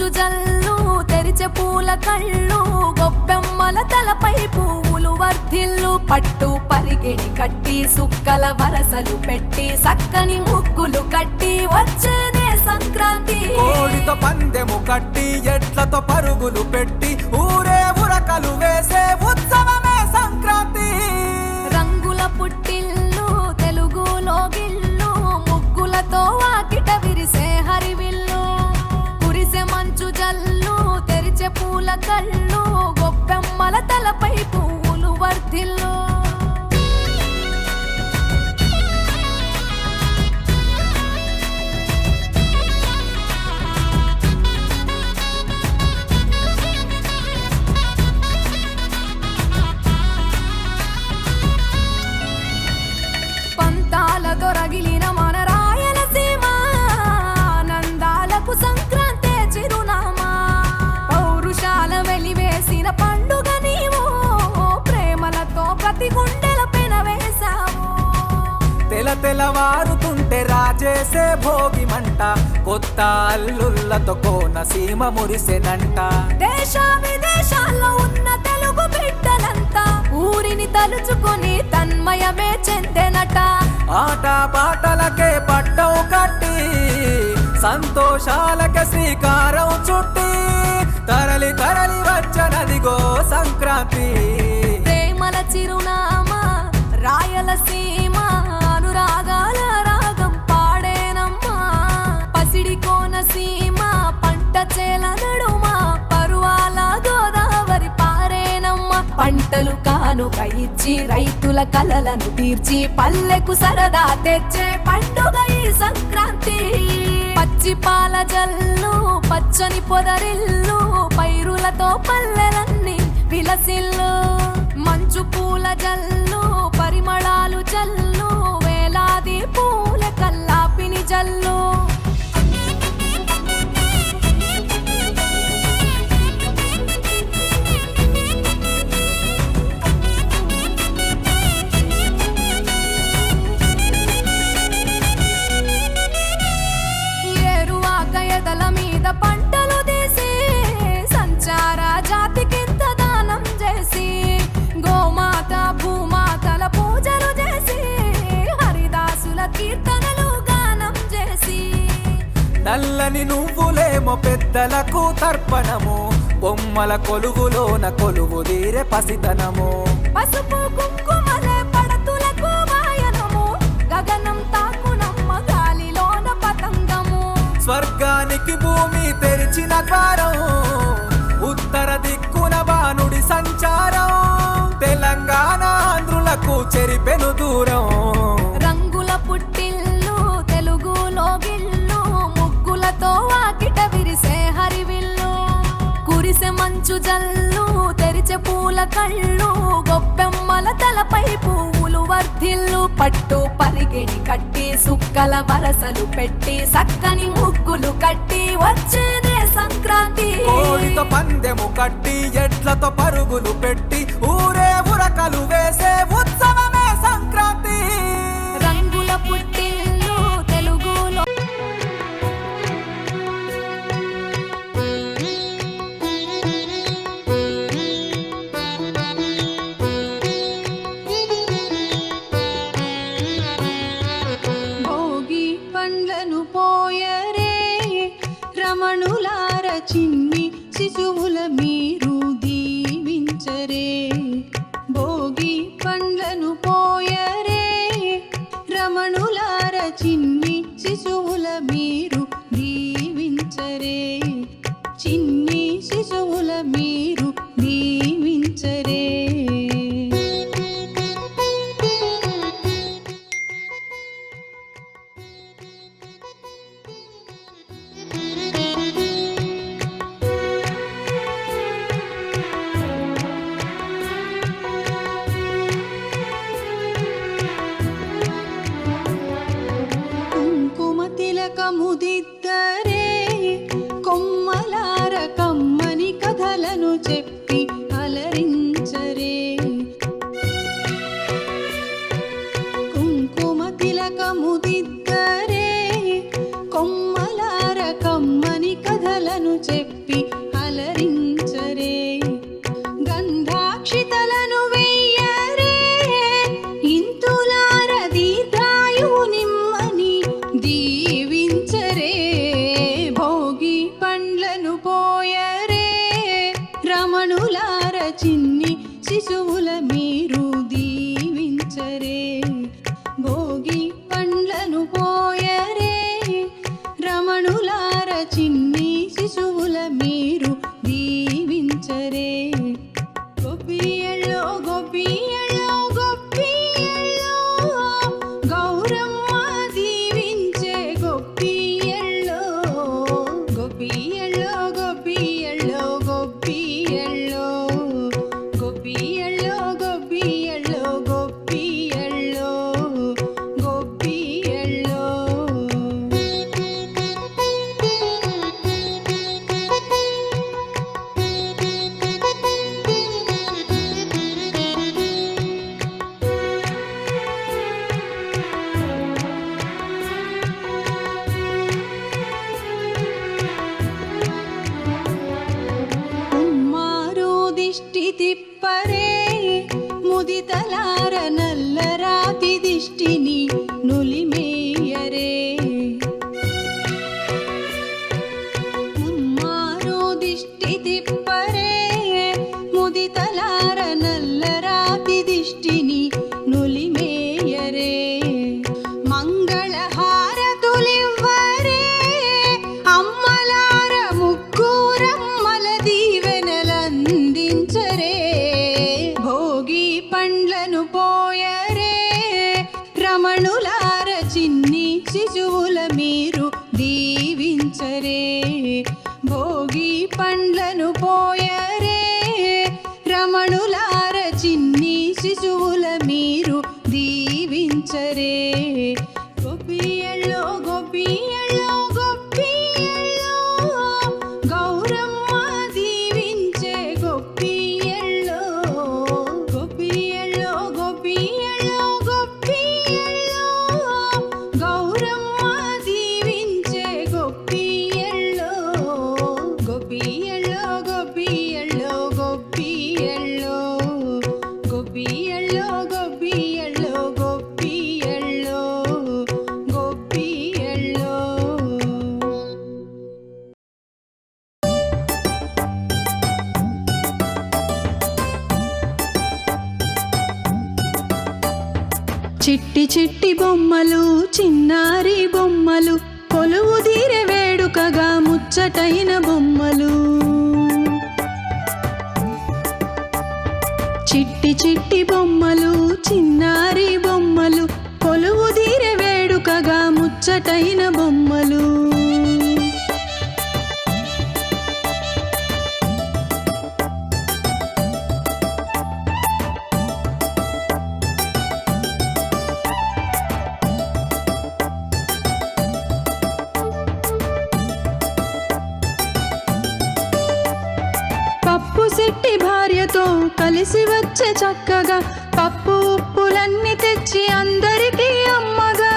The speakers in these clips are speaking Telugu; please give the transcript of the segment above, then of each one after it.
మంచు జల్లు తెరిచే పూల కళ్ళు గొప్పెమ్మల తలపై పువ్వులు వర్ధిల్లు పట్టు పరిగిడి కట్టి సుక్కల వరసలు పెట్టి సక్కని ముగ్గులు కట్టి వచ్చేనే సంక్రాంతి కోడితో పందెము కట్టి ఎట్లతో పరుగులు పెట్టి ఊరే ఉరకలు వేసే ఉత్సవమే సంక్రాంతి రంగుల పుట్టిల్లు తెలుగులో గిల్లు ముగ్గులతో వాకిట విరిసే హరివిల్లు కురిసే మంచు జల్లు తెరిచే పూల కళ్ళు గొప్పెమ్మల తలపై పువ్వులు వర్ధిల్లు రగిలిన మన రాయలసీమ ఆనందాలకు సంక్రాంతే చిరునామా పౌరుషాల వెలివేసిన పండుగ నీవు ప్రేమలతో ప్రతి గుండెల పెనవేశావు తెలవారుతుంటే రాజేసే భోగి మంట కొత్త అల్లుళ్ళతో కోనసీమ మురిసెనంట దేశ విదేశాల్లో ఉన్న తెలుగు బిడ్డలంతా ఊరిని తలుచుకొని తన్మయమే చెందెనట ఆట పాటలకే పట్టవు కట్టి సంతోషాలకే శ్రీకారం చుట్టి తరలి తరలి వచ్చనదిగో సంక్రాంతి ప్రేమల చిరునామా రాయలసీమ అనురాగాల రాగం పాడేనమ్మా పసిడి కోనసీమ పంట చేల నడుమ పరువాల గోదావరి పారేనమ్మ పంటలు కానుక ఇచ్చి రైతుల కలలను తీర్చి పల్లెకు సరదా తెచ్చే పండుగ ఈ సంక్రాంతి పచ్చి పాల జల్లు పచ్చని పొదరిల్లు పైరులతో పల్లెలన్నీ విలసిల్లు మంచు పూల జల్లు పరిమళాలు జల్లు వేలాది పూల కల్లాపిని జల్లు ఎదల మీద పంటలు తీసి సంచార జాతికింత దానం చేసి గోమాత భూమాతల పూజలు చేసి హరిదాసుల కీర్తనలు గానం చేసి నల్లని నువ్వులేమో పెద్దలకు తర్పణము బొమ్మల కొలువులోన కొలువు తీరే పసితనము పసుపు కుంకుమలే పడతులకు వాయనము గగనం తాకునమ్మ గాలిలోన పతంగము స్వర్గానికి భూమి తెరిచిన ద్వారం ఉత్తర దిక్కున బాణుడి సంచారం తెలంగాణ ఆంధ్రులకు చెరిపెను దూరం రంగుల పుట్టిల్లు తెలుగులో గిల్లు ముగ్గులతో వాకిట విరిసే హరివిల్లు కురిసే మంచు జల్లు తెరిచే పూల కళ్ళు గొప్పెమ్మల తలపై పువ్వులు వర్ధిల్లు పట్టు పరిగిడి కట్టి సుక్కల వరసలు పెట్టి సక్కని ముగ్గులు కట్టి వచ్చేనే సంక్రాంతి కోడితో పందెము కట్టి ఎట్లతో పరుగులు పెట్టి ఊరే ఉరకలు వేసే ఉత్సవమే సంక్రాంతి రంగుల పుట్టిల్లు తెలుగులో భోగి పండ్లను పోయరే రమణులార చిన్ని శిశువుల మీరు దీవించరే భోగి పండ్లను పోయరే రమణులార చిన్ని శిశువుల మీరు దీవించరే చిన్ని శిశువుల మీరు దీవించరే తిలకముదిద్దరే కొమ్మలార కమ్మని కథలను శిశువుల మీరు దీవించరే భోగి పండ్లను పోయరే రమణులార చిన్ని శిశువుల మీరు దీవించరే గోపియల్లో గోపియల్లో గోపియల్లో గౌరమ్మ దీవించే గోపియల్లో గోపియల్లో గోపియల్లో గోపియల్లో గోపియల్లో గోపియల్లో గోపియల్లో గోపియల్లో ఉమ్మారో దిష్టి తిప్పరే ముదితలార నల్లరాతి దిష్టిని నులిమేయరే ఉమ్మారో దిష్టి తిప్పరే ముదితలార నల్లరాతి దిష్టిని నులిమేయరే మంగళహారతులివ్వరే అమ్మలార ముగ్గురమ్మల దీవెనలందించరే భోగి పండ్లను పోయరే రమణులార చిన్ని శిశువుల మీరు దీవించరే భోగి పండ్లను పోయరే రమణులార చిన్ని శిశువుల మీరు దీవించరే గోపియల్లో గోపియల్లో గోపియల్లో గౌరమ్మ దీవించే గోపియల్లో గోపియల్లో గోపియల్లో గోపియల్లో గౌరమ్మ దీవించే గోపియల్లో గోపియల్లో గోపియల్లో గోపియల్లో గోపియల్లో గోపియల్లో గోపియల్లో గోపియల్లో చిట్టి చిట్టి బొమ్మలు చిన్నారి బొమ్మలు కొలువు తీరే వేడుకగా ముచ్చటైన బొమ్మలు చిట్టి చిట్టి బొమ్మలు చిన్నారి బొమ్మలు కొలువు తీరే వేడుకగా ముచ్చటైన బొమ్మలు పప్పు శెట్టి భార్యతో కలిసి వచ్చే చక్కగా పప్పు ఉప్పులన్నీ తెచ్చి అందరికీ అమ్మగా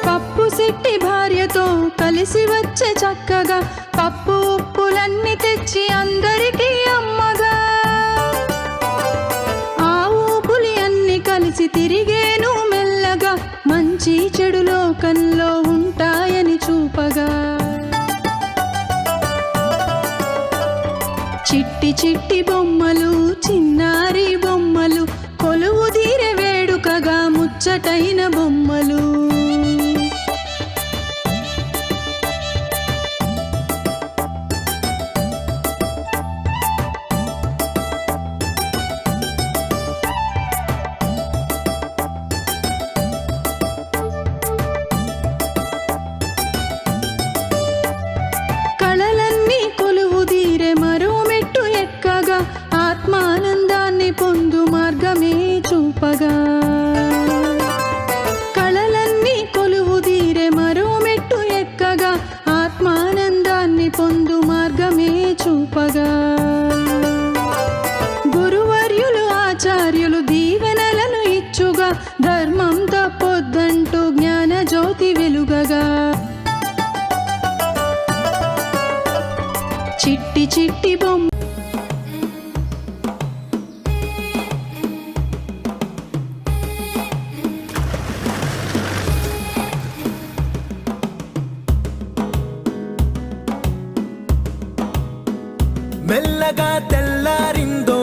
పప్పు శెట్టి భార్యతో కలిసి వచ్చే చక్కగా పప్పు ఉప్పులన్నీ తెచ్చి అందరికీ అమ్మగా ఆవు పులి అన్ని కలిసి తిరిగేను మెల్లగా మంచి చెడు లోకంలో ఉంటాయని చూపగా చిట్టి చిట్టి బొమ్మలు చిన్నారి బొమ్మలు కొలువు తీరే వేడుకగా ముచ్చటైన బొమ్మలు కళలన్నీ కొలువు తీరే మరో మెట్టు ఎక్కగా ఆత్మానందాన్ని పొందు మార్గమే చూపగా కళలన్నీ కొలువు తీరే మరో మెట్టు ఎక్కగా ఆత్మానందాన్ని పొందు మార్గమే చూపగా గురువర్యులు ఆచార్యులు దీవెనలను ఇచ్చుగా ధర్మం తప్పొద్దంటూ జ్ఞాన జ్యోతి వెలుగగా చిట్టి చిట్టి బొమ్మ మెల్లగా తెల్లారిందో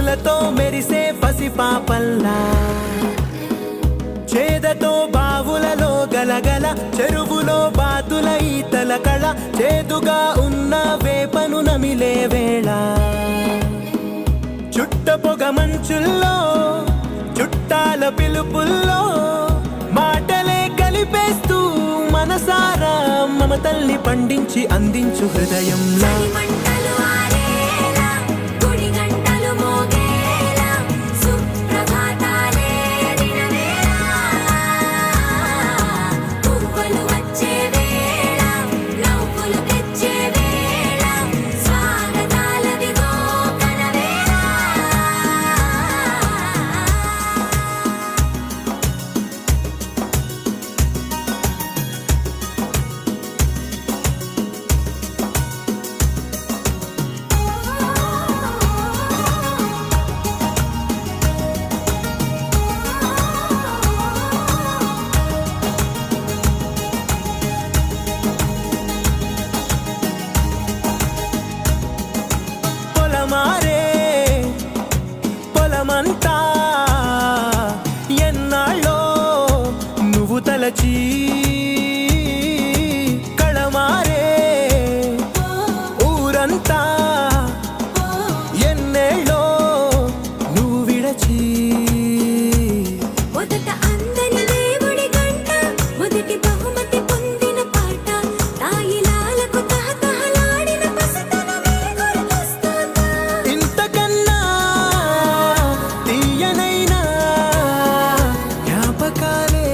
నవ్వులతో మెరిసే పసిపాపల్లా చేదతో బావులలో గలగల చెరువులో బాతుల ఈతల కళ చేదుగా ఉన్న వేపను నమిలే వేళ చుట్ట పొగ మంచుల్లో చుట్టాల పిలుపుల్లో మాటలే కలిపేస్తూ మనసారా మమతల్ని పండించి అందించు హృదయంలా మంటలు ఆరేలా గుడి గంటలు మోగేలా సుప్రభాతాలే దినవేళ పువ్వులు వచ్చే వేళ నవ్వులు తెచ్చే వేళ స్వాగతాలదిగో కనవేళ పొలమారే పొలమంతా ఎన్నాళ్ళో నువ్వు తలచి కళమారే ఊరంతా ఎన్నేళ్ళో నువ్వు విడచి మొదట అందని దేవుడి గంట మొదటి బహుమతి పొందిన పాట తాయిలాలకు తహతహలాడిన పసితనమే గుర్తొస్తుందా ఇంతకన్నా తీయనైనా జ్ఞాపకాలే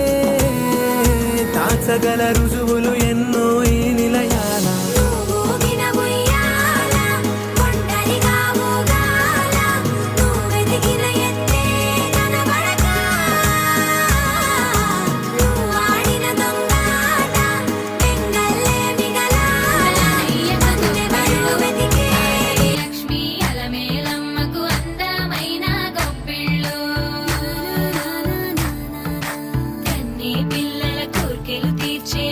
దాచగల రుజువులు ఎన్నో ఈ నిలయాల నువ్వు ఊగిన ఉయ్యాల ఒంటరిగా ఊగాల నువ్వెదిగిన ఎత్తే కనబడక నువ్వు ఆడిన దొంగాట పెంగల్లే మిగలాల కన్నెవరు వెతికే లక్ష్మి అలమేలమ్మకు అందమైన గొప్పిళ్ళు కన్ని పిల్లల కోర్కెలు తీర్చే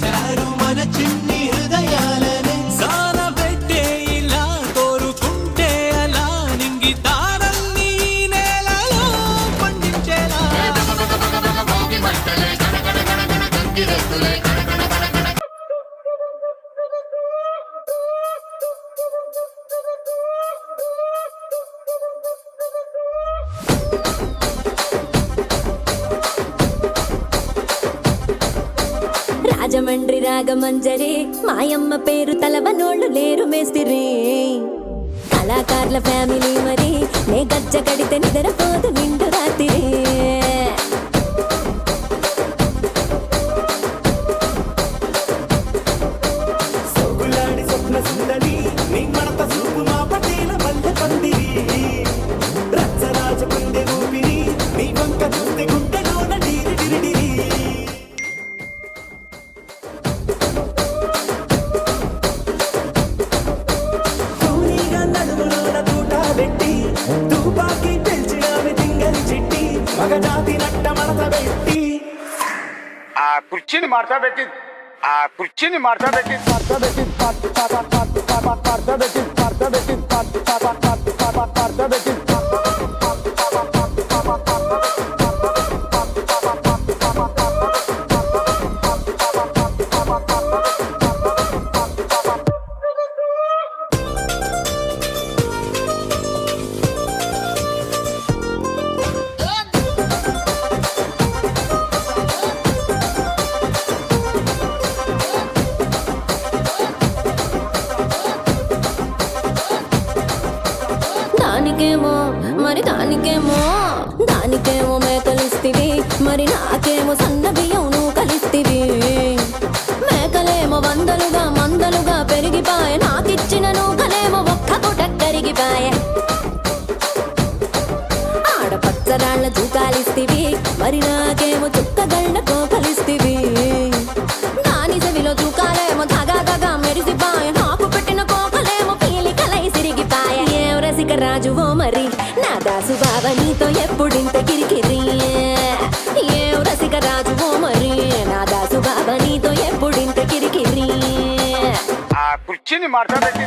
చేశారు మన చిన్ని హృదయాలనే సాన పెట్టే ఇలా కోరుకుంటే అలా నింగి తారల్ని ఈ నేలలో పండించేలా రాజమండ్రి రాగమంజరి మాయమ్మ పేరు తలవనోళ్ళు లేరు మేస్తిరి కళాకారుల ఫ్యామిలీ మరి నే గజ్జ కడితే నిద్రపోదు నిండు రాత్రి సోగులాడి స్వప్న సుందరి నీ మడత చూపు మా పటేల మల్లె పందిరి రచ్చరాజ పందె ఊపిరి నీ వంక చూస్తే గుండెలోన డీరి డిరిడిరి కూలీగా నడుములోన తూట పెట్టి తుపాకీ పెంచినామె తింగలి చిట్టి మగజాతి నట్ట మడత పెట్టి ఆ కుర్చీని మార్చబెట్టి దానికేమో మరి దానికేమో మేకలిస్తివి మరి నాకేమో సన్న బియ్యం నువ్వు కలిస్తివి మేకలేమో మందలుగా పెరిగిపాయ నాకిచ్చిన నూకలేమో ఒక్క పూట కరిగిపాయ ఆడపచ్చరాళ్ళ తూకాలిస్తివి మరి నాకేమో చుక్కగళ్ళ కోకలిస్తివి దాని చెవిలో తూకాలేమో తగా మెరిసిపాయ నాకు పెట్టిన కోకలేమో పీలికలై సిరిగిపాయ ఏం రసిక రాజువో మరి నా దాసు బాబా నీతో ఎప్పుడింత కిరికిరి ఏం రసిక రాజువో మరి నా దాసు బాబా నీతో ఎప్పుడింత కిరికిరి ఆ కుర్చీని మార్చబెట్టి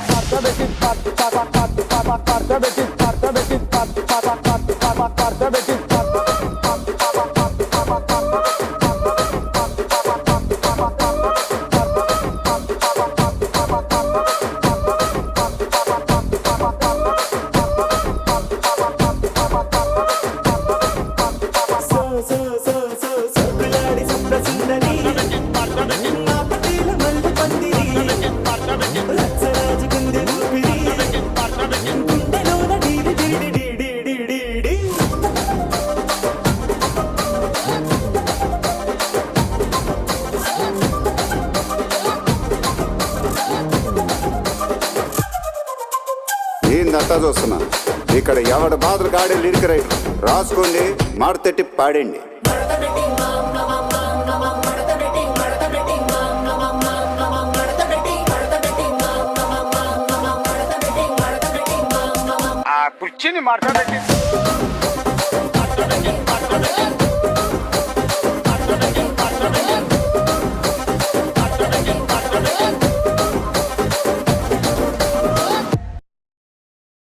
సోగులాడి స్వప్న సుందరి మా పటేల మల్లె పందిరి రచ్చరాజ కుందె ఊపిరి గుండెలోన డీరి డిరిడి డిడి డిడి డి ఏందంతా చూస్తున్నా ఇక్కడ ఎవడ బాధలు కాడే లిరిక్ రైటర్ రాసుకోండి మాడతెట్టి పాడండి ఆ కుర్చీని మార్చబెట్టి